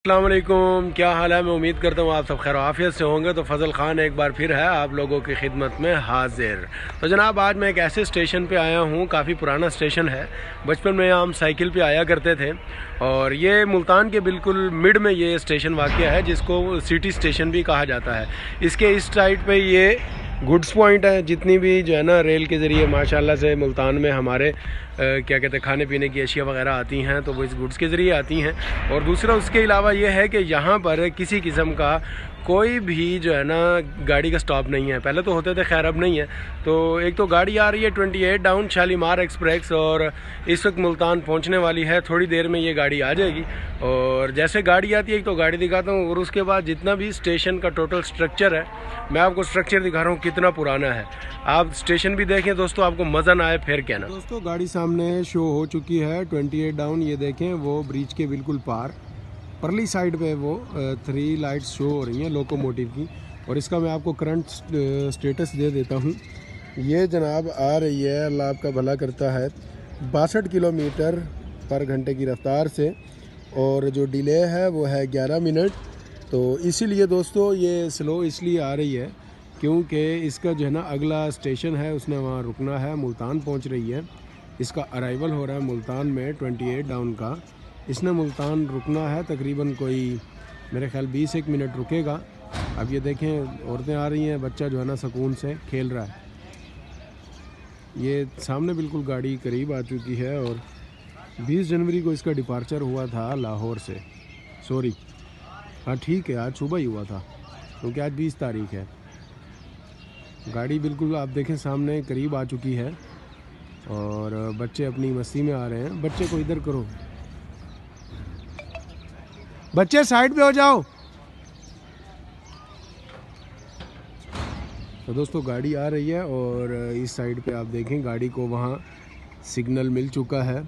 अस्सलाम वालेकुम, क्या हाल है। मैं उम्मीद करता हूँ आप सब खैर आफियत से होंगे। तो फ़ज़ल ख़ान एक बार फिर है आप लोगों की खिदमत में हाजिर। तो जनाब आज मैं एक ऐसे स्टेशन पे आया हूँ, काफ़ी पुराना स्टेशन है। बचपन में हम साइकिल पे आया करते थे और ये मुल्तान के बिल्कुल मिड में ये स्टेशन वाक़या है, जिसको सिटी स्टेशन भी कहा जाता है। इसके इस साइड पर ये गुड्स पॉइंट है। जितनी भी जो है ना रेल के ज़रिए माशाल्लाह से मुल्तान में हमारे क्या कहते हैं खाने पीने की अशिया वगैरह आती हैं, तो वो इस गुड्स के ज़रिए आती हैं। और दूसरा उसके अलावा ये है कि यहाँ पर किसी किस्म का कोई भी जो है ना गाड़ी का स्टॉप नहीं है। पहले तो होते थे, खैर अब नहीं है। तो एक तो गाड़ी आ रही है 28 डाउन शालीमार एक्सप्रेस और इस वक्त मुल्तान पहुंचने वाली है। थोड़ी देर में ये गाड़ी आ जाएगी और जैसे गाड़ी आती है एक तो गाड़ी दिखाता हूँ और उसके बाद जितना भी स्टेशन का टोटल स्ट्रक्चर है मैं आपको स्ट्रक्चर दिखा रहा हूँ कितना पुराना है। आप स्टेशन भी देखें दोस्तों, आपको मज़ा ना आए फिर कहना। दोस्तों गाड़ी सामने शो हो चुकी है 28 डाउन। ये देखें वो ब्रिज के बिल्कुल पार परली साइड पे वो 3 लाइट्स शो हो रही हैं लोकोमोटिव की। और इसका मैं आपको करंट स्टेटस दे देता हूँ। ये जनाब आ रही है, अल्लाह आपका भला करता है, 62 किलोमीटर पर घंटे की रफ्तार से और जो डिले है वो है 11 मिनट। तो इसीलिए दोस्तों ये स्लो इसलिए आ रही है क्योंकि इसका जो है ना अगला स्टेशन है, उसने वहाँ रुकना है। मुल्तान पहुँच रही है, इसका अराइवल हो रहा है मुल्तान में 28 डाउन का। इसने मुल्तान रुकना है तकरीबन कोई मेरे ख्याल 20-1 मिनट रुकेगा। अब ये देखें औरतें आ रही हैं, बच्चा जो है ना सुकून से खेल रहा है। ये सामने बिल्कुल गाड़ी करीब आ चुकी है और 20 जनवरी को इसका डिपार्चर हुआ था लाहौर से। सॉरी, हाँ ठीक है, आज सुबह ही हुआ था क्योंकि आज 20 तारीख है। गाड़ी बिल्कुल आप देखें सामने करीब आ चुकी है और बच्चे अपनी मस्ती में आ रहे हैं। बच्चे को इधर करो, बच्चे साइड पे हो जाओ। तो दोस्तों गाड़ी आ रही है और इस साइड पे आप देखें गाड़ी को वहाँ सिग्नल मिल चुका है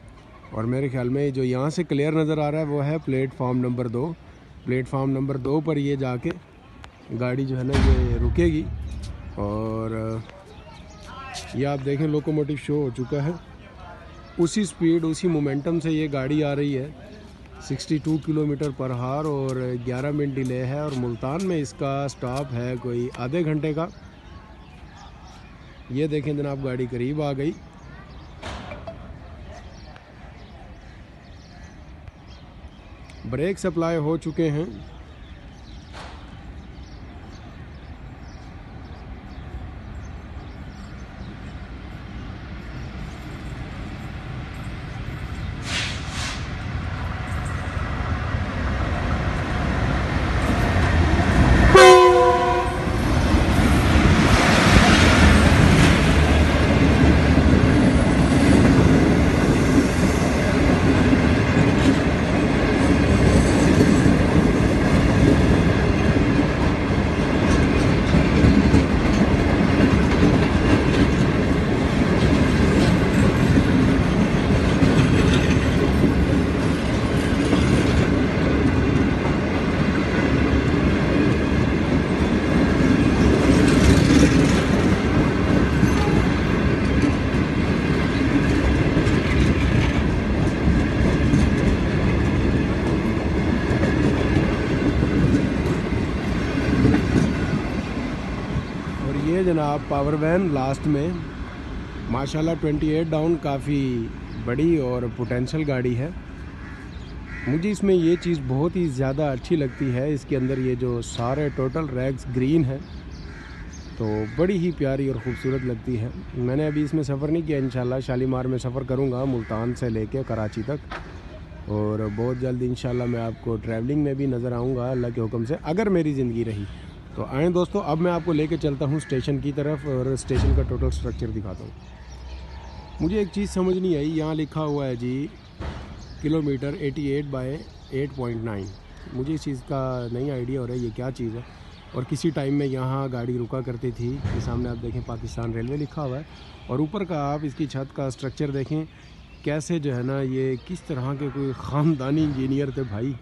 और मेरे ख्याल में जो यहाँ से क्लियर नज़र आ रहा है वो है प्लेटफॉर्म नंबर 2। प्लेटफॉर्म नंबर 2 पर ये जाके गाड़ी जो है ना ये रुकेगी और ये आप देखें लोकोमोटिव शो हो चुका है। उसी स्पीड उसी मोमेंटम से ये गाड़ी आ रही है 62 किलोमीटर पर हार और 11 मिनट डिले है और मुल्तान में इसका स्टॉप है कोई आधे घंटे का। ये देखें जनाब गाड़ी करीब आ गई। ब्रेक सप्लाई हो चुके हैं। ये जनाब पावर वैन लास्ट में माशाल्लाह 28 डाउन काफ़ी बड़ी और पोटेंशियल गाड़ी है। मुझे इसमें ये चीज़ बहुत ही ज़्यादा अच्छी लगती है, इसके अंदर ये जो सारे टोटल रैक्स ग्रीन है तो बड़ी ही प्यारी और ख़ूबसूरत लगती है। मैंने अभी इसमें सफ़र नहीं किया, इंशाल्लाह शालीमार में सफ़र करूँगा मुल्तान से लेके कराची तक और बहुत जल्द इंशाल्लाह मैं आपको ट्रैवलिंग में भी नज़र आऊँगा अल्लाह के हुक्म से, अगर मेरी ज़िंदगी रही तो। आएँ दोस्तों, अब मैं आपको लेके चलता हूँ स्टेशन की तरफ और स्टेशन का टोटल स्ट्रक्चर दिखाता हूँ। मुझे एक चीज़ समझ नहीं आई, यहाँ लिखा हुआ है जी किलोमीटर 88/8.9। मुझे इस चीज़ का नहीं आइडिया हो रहा है ये क्या चीज़ है। और किसी टाइम में यहाँ गाड़ी रुका करती थी। ये सामने आप देखें पाकिस्तान रेलवे लिखा हुआ है और ऊपर का आप इसकी छत का स्ट्रक्चर देखें कैसे जो है ना ये किस तरह के कोई ख़ानदानी इंजीनियर थे भाई।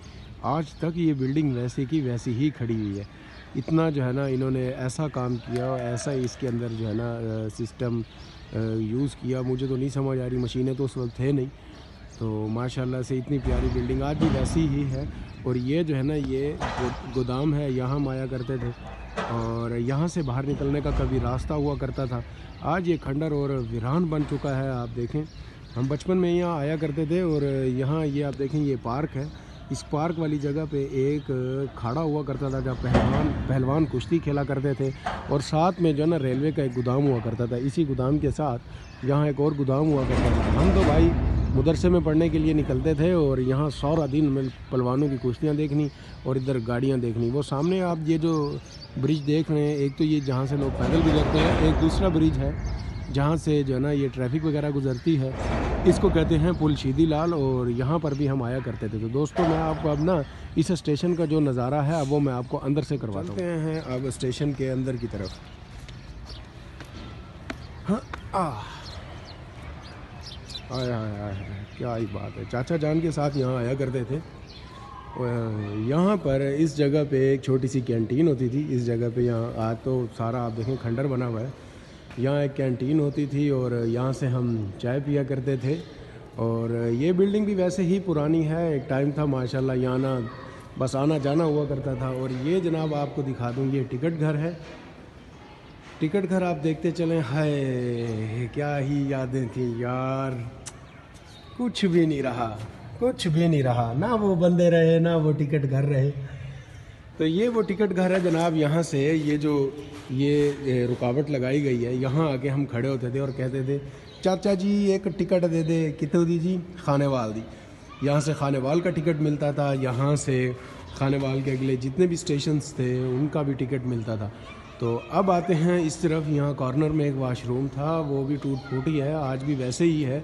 आज तक ये बिल्डिंग वैसे की वैसी ही खड़ी हुई है। इतना जो है ना इन्होंने ऐसा काम किया और ऐसा ही इसके अंदर जो है ना सिस्टम यूज़ किया। मुझे तो नहीं समझ आ रही, मशीनें तो उस वक्त थे नहीं। तो माशाल्लाह से इतनी प्यारी बिल्डिंग आज भी वैसी ही है। और ये जो है ना, ये गोदाम है, यहाँ हम आया करते थे और यहाँ से बाहर निकलने का कभी रास्ता हुआ करता था। आज ये खंडर और वीरान बन चुका है। आप देखें, हम बचपन में यहाँ आया करते थे और यहाँ ये आप देखें, ये पार्क है। इस पार्क वाली जगह पे एक खाड़ा हुआ करता था जहाँ पहलवान कुश्ती खेला करते थे, और साथ में जो है ना रेलवे का एक गोदाम हुआ करता था। इसी गोदाम के साथ यहाँ एक और गोदाम हुआ करता था। हम तो भाई मदरसे में पढ़ने के लिए निकलते थे और यहाँ सारा दिन में पहलवानों की कुश्तियाँ देखनी और इधर गाड़ियाँ देखनी। वो सामने आप ये जो ब्रिज देख रहे हैं, एक तो ये जहाँ से लोग पैदल गुजरते हैं, एक दूसरा ब्रिज है जहाँ से जो है ना ये ट्रैफिक वगैरह गुजरती है। इसको कहते हैं पुल शीदी लाल, और यहाँ पर भी हम आया करते थे। तो दोस्तों, मैं आपको अब ना इस स्टेशन का जो नज़ारा है अब वो मैं आपको अंदर से करवाते हैं अब स्टेशन के अंदर की तरफ। हाँ, आया क्या ही बात है। चाचा जान के साथ यहाँ आया करते थे। यहाँ पर इस जगह पे एक छोटी सी कैंटीन होती थी। इस जगह पे यहाँ आज तो सारा आप देखें खंडर बना हुआ है। यहाँ एक कैंटीन होती थी और यहाँ से हम चाय पिया करते थे। और ये बिल्डिंग भी वैसे ही पुरानी है। एक टाइम था माशाल्लाह, यहाँ ना बस आना जाना हुआ करता था। और ये जनाब आपको दिखा दूँ, ये टिकट घर है। टिकट घर आप देखते चलें। हाय क्या ही यादें थी यार, कुछ भी नहीं रहा, कुछ भी नहीं रहा। ना वो बंदे रहे, ना वो टिकट घर रहे। तो ये वो टिकट घर है जनाब। यहाँ से ये जो ये रुकावट लगाई गई है, यहाँ आके हम खड़े होते थे और कहते थे चाचा जी एक टिकट दे दे। कितने दी जी? खानेवाल दी। यहाँ से खानेवाल का टिकट मिलता था। यहाँ से खानेवाल के अगले जितने भी स्टेशंस थे उनका भी टिकट मिलता था। तो अब आते हैं इस तरफ। यहाँ कॉर्नर में एक वाशरूम था, वो भी टूट फूटी है, आज भी वैसे ही है।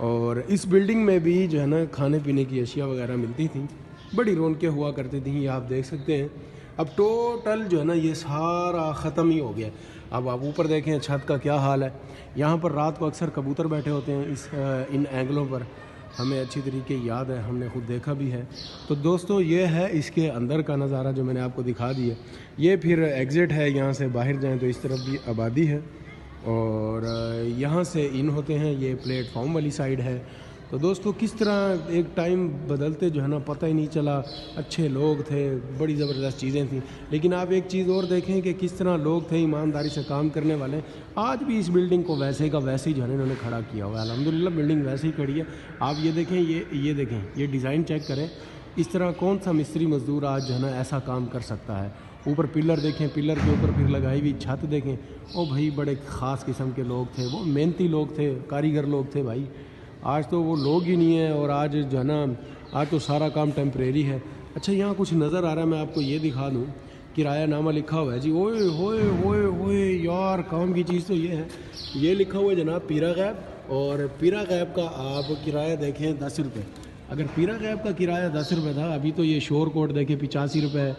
और इस बिल्डिंग में भी जो है ना खाने पीने की अशिया वगैरह मिलती थी, बड़ी रौनकें हुआ करती थी। ये आप देख सकते हैं। अब टोटल जो है ना ये सारा ख़त्म ही हो गया। अब आप ऊपर देखें छत का क्या हाल है। यहाँ पर रात को अक्सर कबूतर बैठे होते हैं इन एंगलों पर, हमें अच्छी तरीके याद है, हमने खुद देखा भी है। तो दोस्तों, ये है इसके अंदर का नज़ारा जो मैंने आपको दिखा दिया। ये फिर एग्ज़िट है, यहाँ से बाहर जाएं तो इस तरफ भी आबादी है और यहाँ से इन होते हैं। ये प्लेटफॉर्म वाली साइड है। तो दोस्तों, किस तरह एक टाइम बदलते जो है ना पता ही नहीं चला। अच्छे लोग थे, बड़ी ज़बरदस्त चीज़ें थी। लेकिन आप एक चीज़ और देखें कि किस तरह लोग थे ईमानदारी से काम करने वाले। आज भी इस बिल्डिंग को वैसे का वैसे ही जो है इन्होंने खड़ा किया हुआ है। अल्हम्दुलिल्लाह बिल्डिंग वैसे ही खड़ी है। आप ये देखें, ये देखें, ये डिज़ाइन चेक करें। इस तरह कौन सा मिस्त्री मज़दूर आज जो है ना ऐसा काम कर सकता है। ऊपर पिलर देखें, पिलर के ऊपर फिर लगाई हुई छत देखें। ओ भाई, बड़े ख़ास किस्म के लोग थे, वो मेहनती लोग थे, कारीगर लोग थे भाई। आज तो वो लोग ही नहीं है और आज जो है ना आज तो सारा काम टेम्परेरी है। अच्छा, यहाँ कुछ नज़र आ रहा है, मैं आपको ये दिखा दूँ। किराया नामा लिखा हुआ है जी। ओए होए होए होए यार, काम की चीज़ तो ये है। ये लिखा हुआ है जनाब पीरा गैब, और पीरा गैब का आप किराया देखें 10 रुपये। अगर पीरा गैब का किराया 10 रुपये था, अभी तो ये शोर कोट देखें 85 रुपये,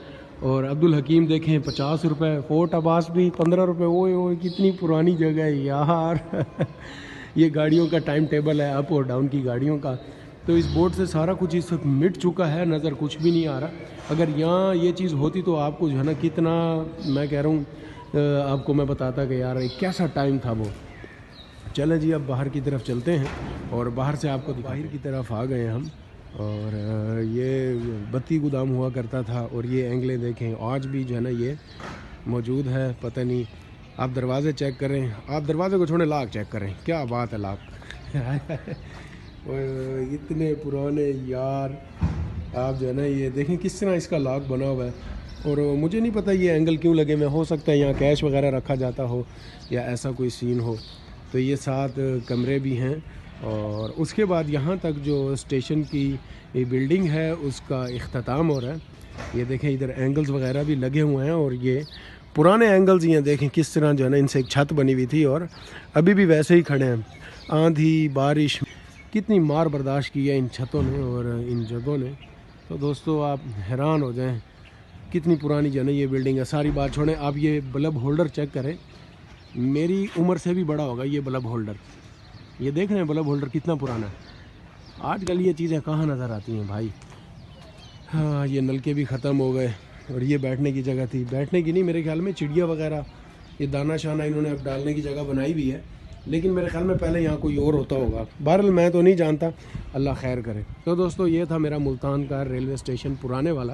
और अब्दुल हकीम देखें 50 रुपये, फोर्ट अब्बास भी 15 रुपये। ओए ओए, कितनी पुरानी जगह है यार। ये गाड़ियों का टाइम टेबल है, अप और डाउन की गाड़ियों का। तो इस बोर्ड से सारा कुछ इस वक्त मिट चुका है, नज़र कुछ भी नहीं आ रहा। अगर यहाँ ये चीज़ होती तो आपको जो है ना कितना, मैं कह रहा हूँ आपको मैं बताता कि यार कैसा टाइम था वो। चलें जी, अब बाहर की तरफ चलते हैं और बाहर से आपको बाहर की तरफ आ गए हम। और ये बत्ती गोदाम हुआ करता था और ये एंगलें देखें आज भी जो है ना ये मौजूद है। पता नहीं, आप दरवाज़े चेक करें, आप दरवाज़े को छोड़े लाख चेक करें, क्या बात है लाख। इतने पुराने यार। आप जो है ना ये देखें किस तरह इसका लॉक बना हुआ है। और मुझे नहीं पता ये एंगल क्यों लगे। मैं हो सकता है यहाँ कैश वगैरह रखा जाता हो या ऐसा कोई सीन हो। तो ये 7 कमरे भी हैं। और उसके बाद यहाँ तक जो स्टेशन की ये बिल्डिंग है उसका इख्तिताम हो रहा है। ये देखें इधर एंगल्स वगैरह भी लगे हुए हैं और ये पुराने एंगल्स ही हैं। देखें किस तरह जो है ना इनसे एक छत बनी हुई थी और अभी भी वैसे ही खड़े हैं। आंधी बारिश कितनी मार बर्दाश्त की है इन छतों ने और इन जगहों ने। तो दोस्तों, आप हैरान हो जाएं कितनी पुरानी जो है ना ये बिल्डिंग है। सारी बात छोड़ें, आप ये बल्ब होल्डर चेक करें, मेरी उम्र से भी बड़ा होगा ये बल्ब होल्डर। ये देख रहे हैं बल्ब होल्डर कितना पुराना है। आजकल ये चीज़ें कहाँ नज़र आती हैं भाई। हाँ, ये नलके भी ख़त्म हो गए और ये बैठने की जगह थी। बैठने की नहीं, मेरे ख्याल में चिड़िया वगैरह ये दाना शाना इन्होंने अब डालने की जगह बनाई हुई है। लेकिन मेरे ख्याल में पहले यहाँ कोई और होता होगा। बहरहाल मैं तो नहीं जानता, अल्लाह खैर करे। तो दोस्तों ये था मेरा मुल्तान का रेलवे स्टेशन पुराने वाला,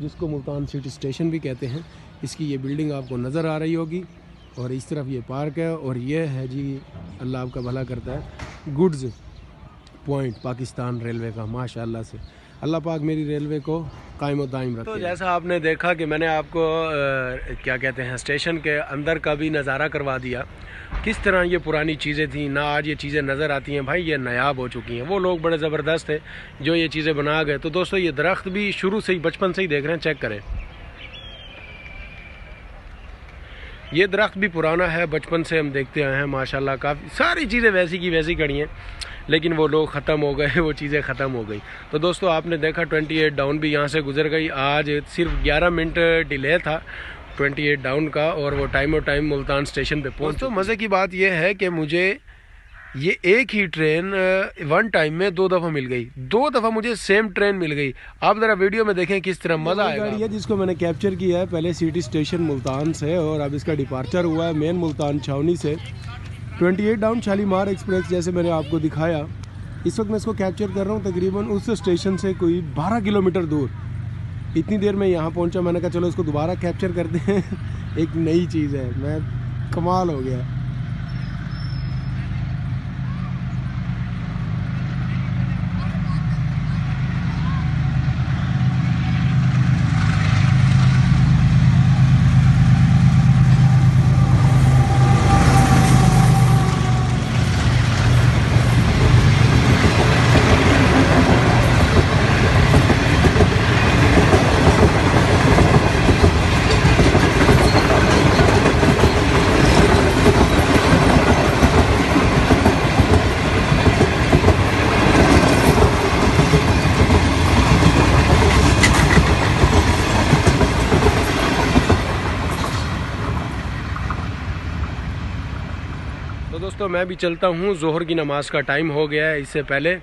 जिसको मुल्तान सिटी स्टेशन भी कहते हैं। इसकी ये बिल्डिंग आपको नज़र आ रही होगी और इस तरफ ये पार्क है और ये है जी, अल्लाह आपका भला करता है, गुड्स पॉइंट पाकिस्तान रेलवे का। माशाल्लाह से अल्लाह पाक मेरी रेलवे को कायम और दायम रखे। तो जैसा आपने देखा कि मैंने आपको क्या कहते हैं स्टेशन के अंदर का भी नज़ारा करवा दिया, किस तरह ये पुरानी चीज़ें थी ना, आज ये चीज़ें नज़र आती हैं भाई, ये नायाब हो चुकी हैं। वो लोग बड़े ज़बरदस्त थे जो ये चीज़ें बना गए। तो दोस्तों ये दरख्त भी शुरू से ही, बचपन से ही देख रहे हैं, चेक करें, ये दरख्त भी पुराना है, बचपन से हम देखते आए हैं। माशाल्लाह काफ़ी सारी चीज़ें वैसी की वैसी खड़ी हैं, लेकिन वो लोग ख़त्म हो गए, वो चीज़ें ख़त्म हो गई। तो दोस्तों आपने देखा 28 डाउन भी यहाँ से गुजर गई। आज सिर्फ 11 मिनट डिले था 28 डाउन का, और वो टाइम मुल्तान स्टेशन पे पहुँच। तो मज़े की बात यह है कि मुझे ये एक ही ट्रेन वन टाइम में 2 दफ़ा मिल गई, 2 दफ़ा मुझे सेम ट्रेन मिल गई। आप ज़रा वीडियो में देखें किस तरह मज़ा आएगा। गाड़ी है जिसको मैंने कैप्चर किया है पहले सिटी स्टेशन मुल्तान से, और अब इसका डिपार्चर हुआ है मेन मुल्तान छावनी से। 28 डाउन शालीमार एक्सप्रेस जैसे मैंने आपको दिखाया, इस वक्त मैं इसको कैप्चर कर रहा हूँ तकरीबन उस स्टेशन से कोई 12 किलोमीटर दूर। इतनी देर में यहाँ पहुँचा, मैंने कहा चलो इसको दोबारा कैप्चर करते हैं। एक नई चीज़ है, मैं कमाल हो गया। तो दोस्तों मैं भी चलता हूँ, ज़ोहर की नमाज़ का टाइम हो गया है, इससे पहले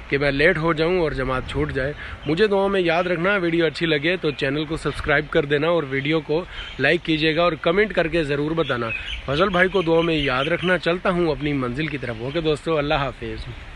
कि मैं लेट हो जाऊँ और जमात छूट जाए। मुझे दुआ में याद रखना, वीडियो अच्छी लगे तो चैनल को सब्सक्राइब कर देना और वीडियो को लाइक कीजिएगा और कमेंट करके ज़रूर बताना। फजल भाई को दुआ में याद रखना। चलता हूँ अपनी मंजिल की तरफ। ओके दोस्तों, अल्लाह हाफिज़।